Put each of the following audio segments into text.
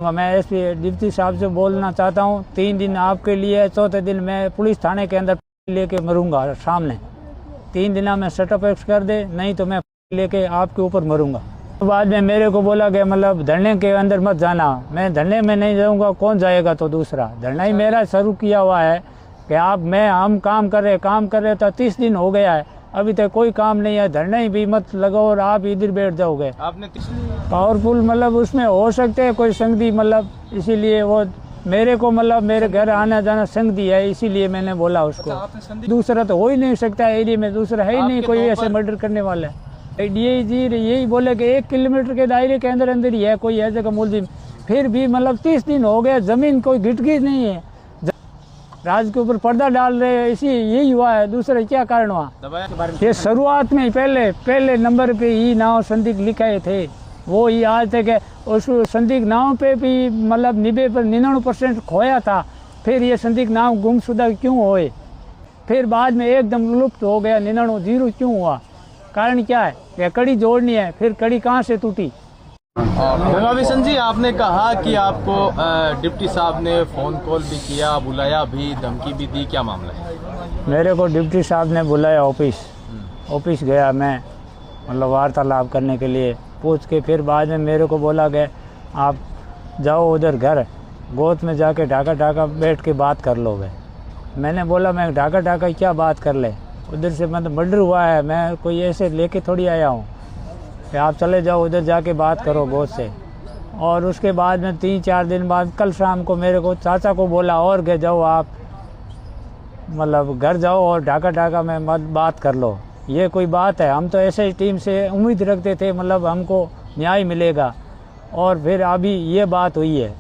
मैं SP deputy साहब से बोलना चाहता हूँ, 3 दिन आपके लिए, चौथे दिन मैं पुलिस थाने के अंदर लेके मरूंगा सामने। 3 दिन में सेटअप एक्स कर दे, नहीं तो मैं लेके आपके ऊपर मरूंगा। बाद में मेरे को बोला कि मतलब धरने के अंदर मत जाना। मैं धरने में नहीं जाऊंगा, कौन जाएगा? तो दूसरा धरना ही मेरा शुरू किया हुआ है कि हम काम कर रहे तो 30 दिन हो गया है, अभी तक कोई काम नहीं है। धरना ही भी मत लगाओ और आप इधर बैठ जाओगे। आपने पावरफुल मतलब उसमें हो सकते है कोई संगति, मतलब इसीलिए वो मेरे को मतलब मेरे घर आना जाना संगति है, इसीलिए मैंने बोला उसको। दूसरा तो हो ही नहीं सकता एरिया में, दूसरा है ही नहीं कोई ऐसे मर्डर करने वाला है। डीआईजी यही बोले कि 1 किलोमीटर के दायरे के अंदर ही है कोई ऐसे का मुलजिम। फिर भी मतलब 30 दिन हो गए, जमीन कोई गिटगी नहीं है, राज के ऊपर पर्दा डाल रहे हैं, इसी यही हुआ है। दूसरा क्या कारण हुआ? ये शुरुआत में ही पहले नंबर पे ही नाव संदिग्ध लिखाए थे, वो ही आज तक उस संदिग्ध नाव पे भी मतलब 99% खोया था। फिर ये संदिग्ध नाव गुमशुदा क्यों हुए? फिर बाद में एकदम लुप्त हो गया, 99 क्यों हुआ? कारण क्या है? ये कड़ी जोड़नी है, फिर कड़ी कहाँ से टूटी? गंगा बिशन जी, आपने कहा कि आपको डिप्टी साहब ने फोन कॉल भी किया, बुलाया भी, धमकी भी दी, क्या मामला है? मेरे को डिप्टी साहब ने बुलाया ऑफिस गया मैं, मतलब वार्तालाप करने के लिए। पूछ के फिर बाद में मेरे को बोला कि आप जाओ उधर घर गोद में जाके ढाका बैठ के बात कर लोगे। मैंने बोला मैं ढाका क्या बात कर ले, उधर से मतलब मर्डर हुआ है, मैं कोई ऐसे लेके थोड़ी आया हूँ कि आप चले जाओ उधर जाके बात करो गोद से। और उसके बाद में 3-4 दिन बाद कल शाम को मेरे को चाचा को बोला और के जाओ आप मतलब घर जाओ और ढाका में मत बात कर लो। ये कोई बात है? हम तो ऐसे टीम से उम्मीद रखते थे मतलब हमको न्याय मिलेगा, और फिर अभी ये बात हुई है।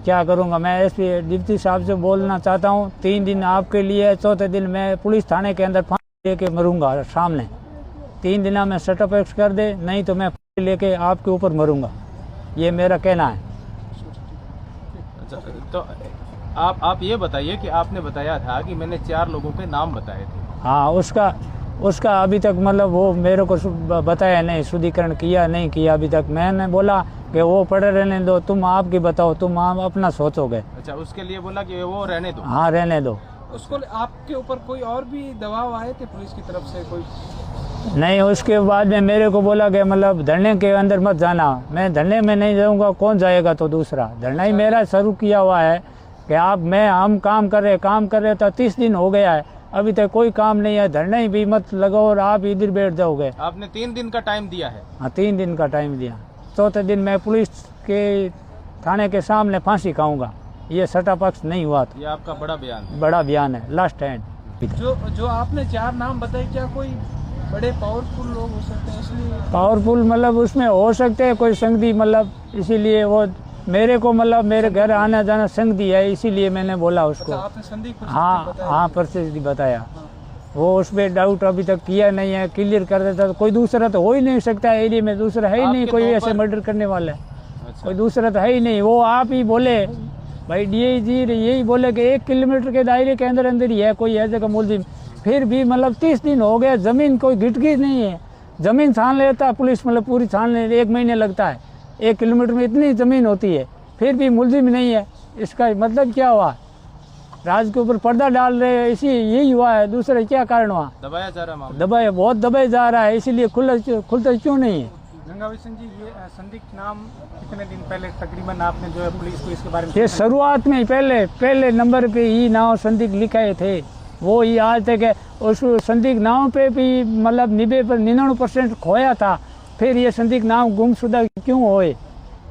क्या करूँगा? मैं एसपी डिप्टी साहब से बोलना चाहता हूँ, 3 दिन आपके लिए, चौथे दिन मैं पुलिस थाने के अंदर फांसी लेके मरूंगा सामने। 3 दिन में सेटअप एक्स कर दे, नहीं तो मैं लेके आपके ऊपर मरूंगा। ये मेरा कहना है। तो आप ये बताइए कि आपने बताया था कि मैंने 4 लोगों के नाम बताए थे। हाँ, उसका अभी तक मतलब वो मेरे को बताया नहीं, शुद्धिकरण किया नहीं किया अभी तक। मैंने बोला कि वो पड़े रहने दो, तुम आपकी बताओ, तुम आप अपना सोचोगे। अच्छा, उसके लिए बोला कि वो रहने दो? हाँ, रहने दो। उसको आपके ऊपर कोई और भी दबाव आए थे पुलिस की तरफ से कोई? नहीं, उसके बाद में मेरे को बोला कि मतलब धरने के अंदर मत जाना। मैं धरने में नहीं जाऊंगा, कौन जाएगा? तो दूसरा धरना ही मेरा शुरू किया हुआ है कि हम काम कर रहे तो 30 दिन हो गया है, अभी तक कोई काम नहीं है। धरना ही भी मत लगाओ और आप इधर बैठ जाओगे। आपने 3 दिन का टाइम दिया है? हाँ, 3 दिन का टाइम दिया। चौथे दिन मैं पुलिस के थाने के सामने फांसी खाऊंगा। ये सटा पक्ष नहीं हुआ था। ये आपका बड़ा बयान है, लास्ट हैंड। जो आपने 4 नाम बताए, क्या कोई बड़े पावरफुल लोग हो सकते हैं? इसलिए पावरफुल मतलब उसमें हो सकते हैं कोई संगति, मतलब इसीलिए वो मेरे को मतलब मेरे घर आना जाना संगति है, इसीलिए मैंने बोला उसको। आपने संदिग्ध? हाँ, परिस्थिति बताया। वो उस पर डाउट अभी तक किया नहीं है, क्लियर कर देता तो कोई दूसरा तो हो ही नहीं सकता एरिया में, दूसरा है ही नहीं कोई ऐसे मर्डर करने वाला है। अच्छा। कोई दूसरा तो है ही नहीं। वो आप ही बोले भाई, डीआईजी यही बोले कि 1 किलोमीटर के दायरे के अंदर ही है कोई ऐसे का मुलजिम। फिर भी मतलब 30 दिन हो गए, जमीन कोई गिटगी नहीं है। जमीन छान लेता पुलिस, मतलब पूरी छान ले 1 महीने लगता है। 1 किलोमीटर में इतनी जमीन होती है, फिर भी मुलजिम नहीं है। इसका मतलब क्या हुआ? राज के ऊपर पर्दा डाल रहे हैं, इसी यही हुआ है। दूसरा क्या कारण हुआ? दबाया जा रहा है, बहुत दबाया जा रहा है, इसीलिए खुलता क्यों नहीं है? गंगा बिशन जी, ये संदिग्ध नाम कितने दिन पहले तकरीबन आपने जो है पुलिस को इसके बारे में? ये शुरुआत में ही पहले नंबर पे ही नाव संदिग्ध लिखाए थे, वो ही आज तक उस संदिग्ध नाव पे भी मतलब 99% खोया था। फिर ये संदिग्ध नाव गुमशुदा क्यों हुए?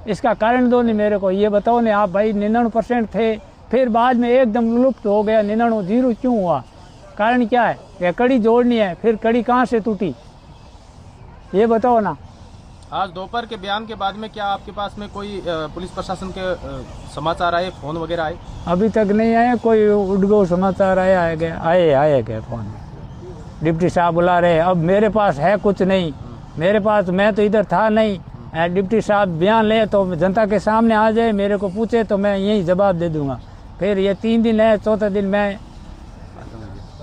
इसका कारण दो नहीं मेरे को, ये बताओ नहीं आप भाई। 99% थे, फिर बाद में एकदम लुप्त हो गया, 99 क्यों हुआ? कारण क्या है? ये कड़ी जोड़नी है, फिर कड़ी कहाँ से टूटी? ये बताओ ना। आज दोपहर के बयान के बाद में क्या आपके पास में कोई पुलिस प्रशासन के समाचार आए, फोन वगैरह आए? अभी तक नहीं आए कोई उड़गो समाचार आए गए फोन। डिप्टी साहब बुला रहे, अब मेरे पास है कुछ नहीं, मेरे पास, मैं तो इधर था नहीं। डिप्टी साहब बयान ले तो जनता के सामने आ जाए, मेरे को पूछे तो मैं यही जवाब दे दूंगा। फिर ये 3 दिन है, चौथे दिन मैं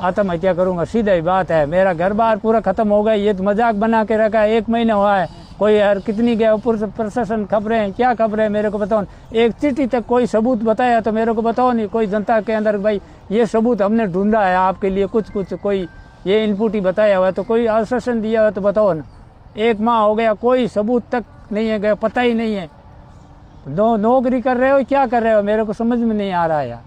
आत्महत्या करूंगा, सीधा ही बात है। मेरा घर बार पूरा खत्म हो गया, ये तो मजाक बना के रखा है। 1 महीना हुआ है, कोई यार कितनी गया ऊपर से प्रशासन खबरें हैं, क्या खबरें हैं मेरे को बताओ। एक चिट्ठी तक कोई सबूत बताया तो मेरे को बताओ नहीं, कोई जनता के अंदर भाई ये सबूत हमने ढूंढा है आपके लिए, कुछ कोई ये इनपुट ही बताया हुआ है तो कोई आश्वासन दिया हुआ तो बताओ ना। 1 माह हो गया कोई सबूत तक नहीं है, गया पता ही नहीं है। नौकरी कर रहे हो क्या कर रहे हो, मेरे को समझ में नहीं आ रहा है यार।